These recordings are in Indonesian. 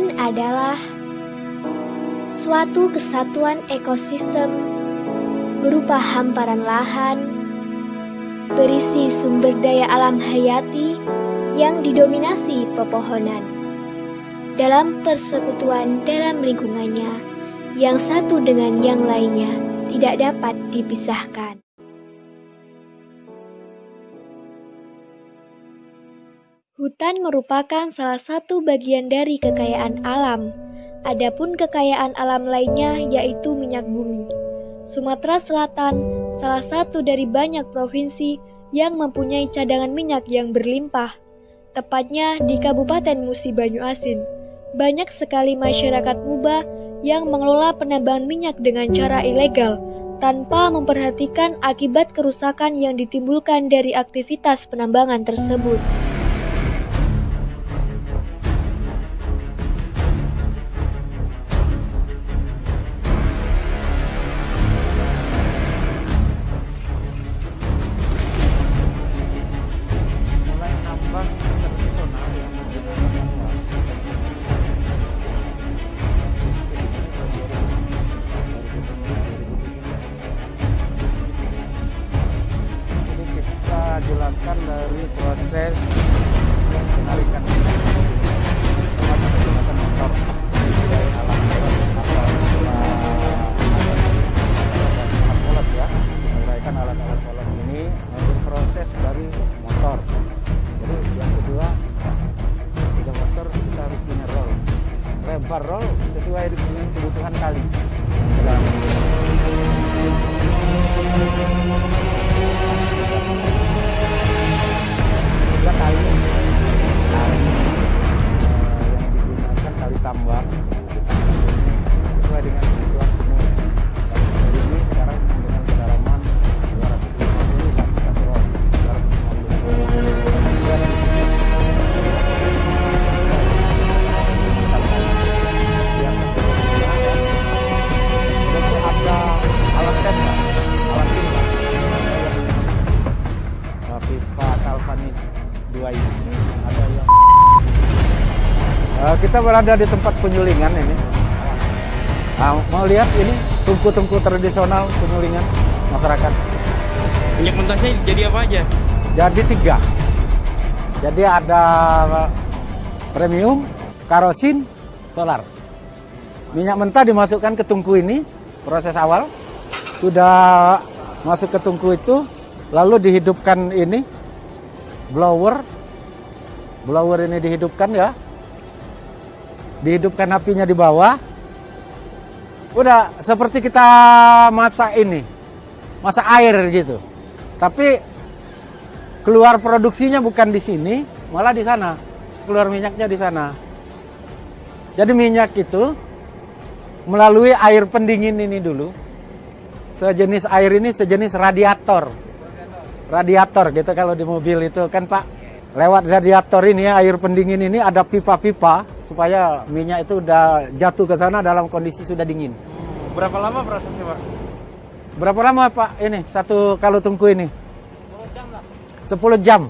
Hutan adalah suatu kesatuan ekosistem berupa hamparan lahan, berisi sumber daya alam hayati yang didominasi pepohonan. Dalam persekutuan dalam lingkungannya, yang satu dengan yang lainnya tidak dapat dipisahkan. Hutan merupakan salah satu bagian dari kekayaan alam. Adapun kekayaan alam lainnya yaitu minyak bumi. Sumatera Selatan salah satu dari banyak provinsi yang mempunyai cadangan minyak yang berlimpah. Tepatnya di Kabupaten Musi Banyuasin. Banyak sekali masyarakat Muba yang mengelola penambangan minyak dengan cara ilegal tanpa memperhatikan akibat kerusakan yang ditimbulkan dari aktivitas penambangan tersebut. Jelaskan dari proses penarikan menggunakan motor dari alat kolot ya, menggunakan alat-alat kolot ini untuk proses dari motor. Jadi yang kedua, tiga motor kita harus punya roll, lebar roll sesuai dengan kebutuhan kali. Kali yang digunakan kali tambang sesuai dengan kebutuhan umum. Kali ini sekarang dengan kedalaman 250 dan satu roll 250. Itu ada alat tes, alat timah, pipa galvanis 2 ini ada yang kita berada di tempat penyulingan ini. Mau lihat ini tungku-tungku tradisional penyulingan masyarakat. Minyak mentahnya jadi apa aja? Jadi 3. Jadi ada premium, karosin, solar. Minyak mentah dimasukkan ke tungku ini, proses awal. Sudah masuk ke tungku itu, lalu dihidupkan ini blower ini dihidupkan ya, dihidupkan apinya di bawah. Udah seperti kita masak air gitu, tapi keluar produksinya bukan di sini, malah di sana, keluar minyaknya di sana. Jadi minyak itu melalui air pendingin ini dulu, sejenis air ini sejenis radiator gitu kalau di mobil itu kan Pak, lewat radiator ini ya, air pendingin ini ada pipa-pipa supaya minyak itu udah jatuh ke sana dalam kondisi sudah dingin. Berapa lama prosesnya Pak? Berapa lama Pak ini satu kalau tungku ini? 10 jam lah. 10 jam.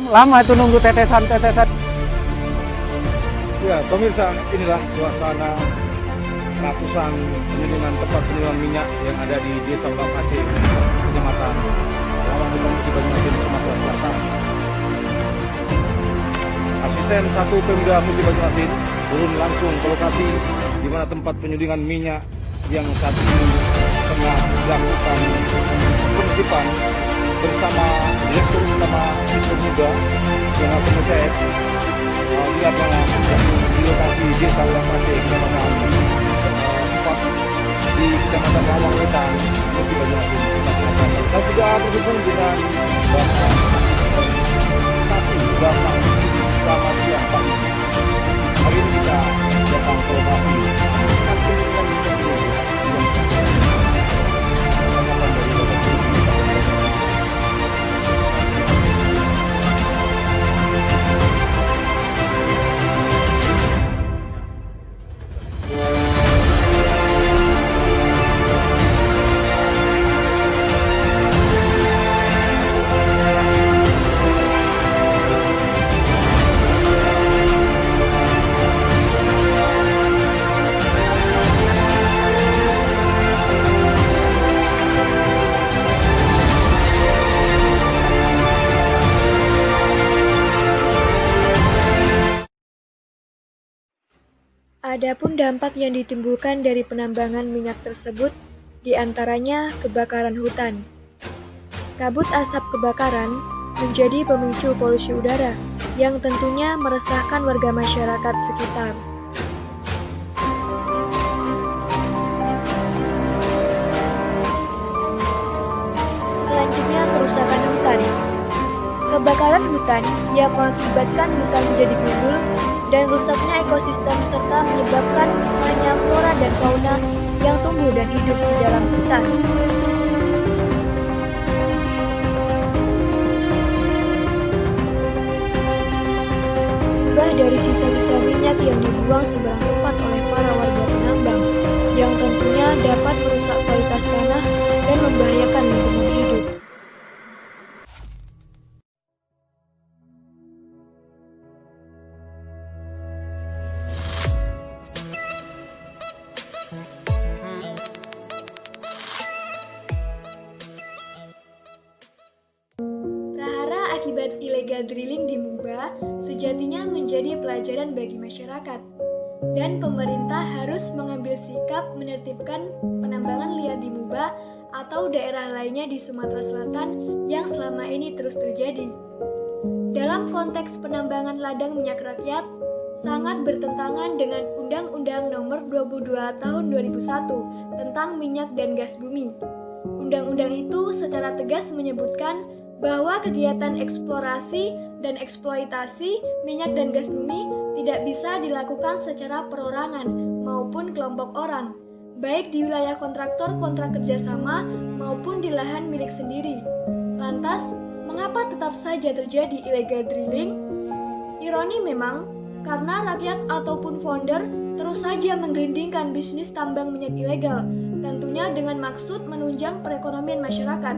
Lama itu nunggu tetesan. Ya pemirsa, inilah suasana ratusan penyulingan tempat penyulingan minyak yang ada di Desa Ulang Aceh, Kecamatan Lawang Hutan Musi Banyuasin, Sumatera Selatan. Asisten 1 Pemda Musi Banyuasin turun langsung ke lokasi di mana tempat penyulingan minyak yang saat ini tengah dilakukan penertiban bersama Direktur Utama Pemuda yang akan mengecek lihatlah di lokasi Desa Ulang Aceh, Kecamatan di Kecamatan Lawang Hutan Musi Banyuasin. Dan juga terhubung dengan Bapak selamat siang Pak. Hari ini kita datang ke lokasi Adapun dampak yang ditimbulkan dari penambangan minyak tersebut diantaranya kebakaran hutan. Kabut asap kebakaran menjadi pemicu polusi udara yang tentunya meresahkan warga masyarakat sekitar. Selanjutnya, kerusakan hutan. Kebakaran hutan yang mengakibatkan hutan menjadi gundul dan rusaknya ekosistem serta menyebabkan musnahnya flora dan fauna yang tumbuh dan hidup di dalam hutan. Limbah dari sisa-sisa minyak yang dibuang sembarang tempat oleh para warga penambang, yang tentunya dapat merusak kualitas tanah dan membahayakan lingkungan hidup. Prahara akibat illegal drilling di Muba sejatinya menjadi pelajaran bagi masyarakat, dan pemerintah harus mengambil sikap menertibkan penambangan liar di Muba atau daerah lainnya di Sumatera Selatan yang selama ini terus terjadi. Dalam konteks penambangan ladang minyak rakyat, sangat bertentangan dengan Undang-Undang Nomor 22 Tahun 2001 tentang minyak dan gas bumi. Undang-undang itu secara tegas menyebutkan bahwa kegiatan eksplorasi dan eksploitasi minyak dan gas bumi tidak bisa dilakukan secara perorangan maupun kelompok orang, baik di wilayah kontraktor kontrak kerjasama maupun di lahan milik sendiri. Lantas, mengapa tetap saja terjadi illegal drilling? Ironi memang, karena rakyat ataupun founder terus saja menggelindingkan bisnis tambang minyak ilegal, tentunya dengan maksud menunjang perekonomian masyarakat.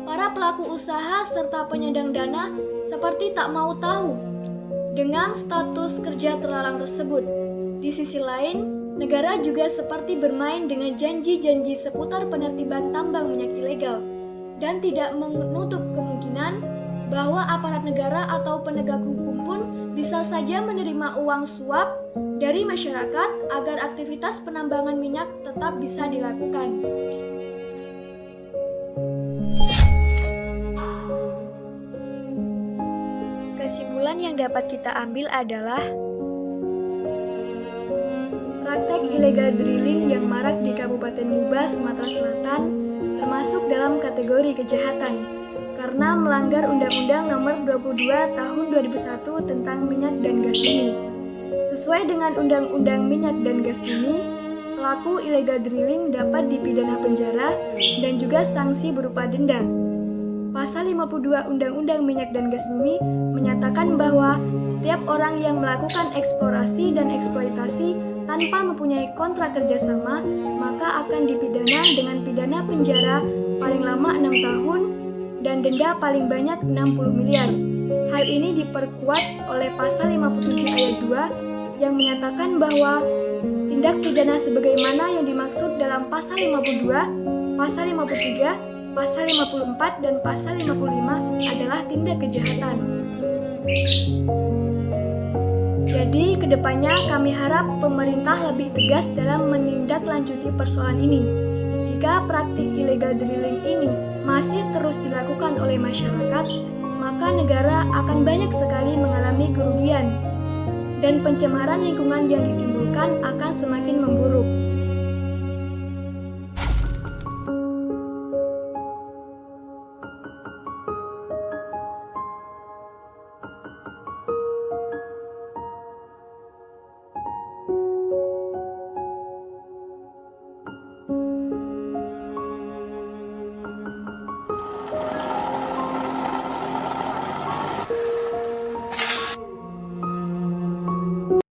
Para pelaku usaha serta penyandang dana seperti tak mau tahu dengan status kerja terlarang tersebut. Di sisi lain, negara juga seperti bermain dengan janji-janji seputar penertiban tambang minyak ilegal dan tidak menutup kemungkinan bahwa aparat negara atau penegak hukum pun bisa saja menerima uang suap dari masyarakat agar aktivitas penambangan minyak tetap bisa dilakukan. Kesimpulan yang dapat kita ambil adalah praktek illegal drilling yang marak di Kabupaten Muba, Sumatera Selatan termasuk dalam kategori kejahatan karena melanggar Undang-Undang Nomor 22 Tahun 2001 tentang minyak dan gas bumi. Sesuai dengan Undang-Undang Minyak dan Gas Bumi, pelaku illegal drilling dapat dipidana penjara dan juga sanksi berupa denda. Pasal 52 Undang-Undang Minyak dan Gas Bumi menyatakan bahwa setiap orang yang melakukan eksplorasi dan eksploitasi tanpa mempunyai kontrak kerjasama maka akan dipidana dengan pidana penjara paling lama 6 tahun dan denda paling banyak 60 miliar. Hal ini diperkuat oleh pasal 57 ayat 2 yang menyatakan bahwa tindak pidana sebagaimana yang dimaksud dalam pasal 52, pasal 53, pasal 54, dan pasal 55 adalah tindak kejahatan. Jadi, kedepannya kami harap pemerintah lebih tegas dalam menindaklanjuti persoalan ini. Jika praktik illegal drilling ini masih terus dilakukan oleh masyarakat, maka negara akan banyak sekali mengalami kerugian dan pencemaran lingkungan yang ditimbulkan akan semakin